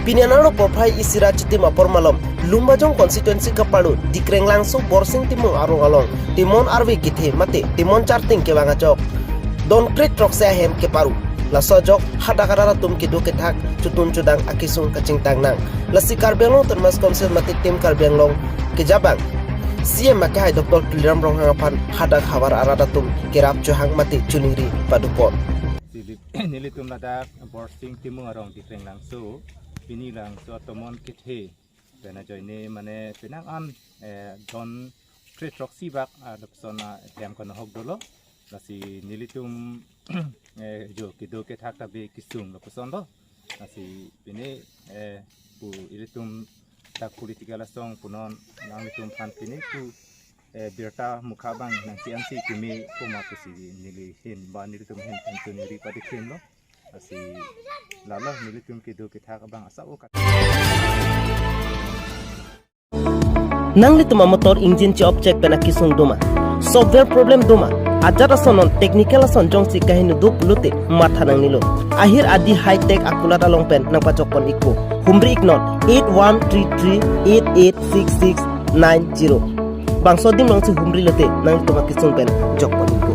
Pinanano pophai isira chitima pormalom lumbajong constituency kapalu dikreng langsung borsing timung arung along timon arwi kithe mate timon charting ke bangachok don krit roksa hem ke paru lasojok hadakara tum kidu ke thak chutun chudang akisung kaching tangnang lasi karbenglong termas konsel mate tim karbenglong ke jabang CM makai Dr. Tuliram rong hangapan hadak habar arada tum kerap johang mate chuningri padupon nilitum ladak borsing timung arong dikreng langsung Pini lang so tomon kithe pena joine mane penang an don kret roksi bak adopsona tem kono hok dolo lasi nilitum jo kido ke thak tabe kisung loposon do lasi pini pu ilitum tak politikala song punon nang litum pan pini pu birta mukhabang nang siansi kimi puma kusi nili hin ba nilitum hin pentuniri padikhin lo asi lala nilitum kido kita kabang asa o nang lituma motor engine chi object pena kisung duma software problem duma ajara sonon technical son jong si kahinu dup lute matha nang nilo ahir adi high tech akulat along pen nang pachokpon ikko humri iknot 8133886690 bangso dim nang si humri lute nang lituma kisung pen jokpon ikko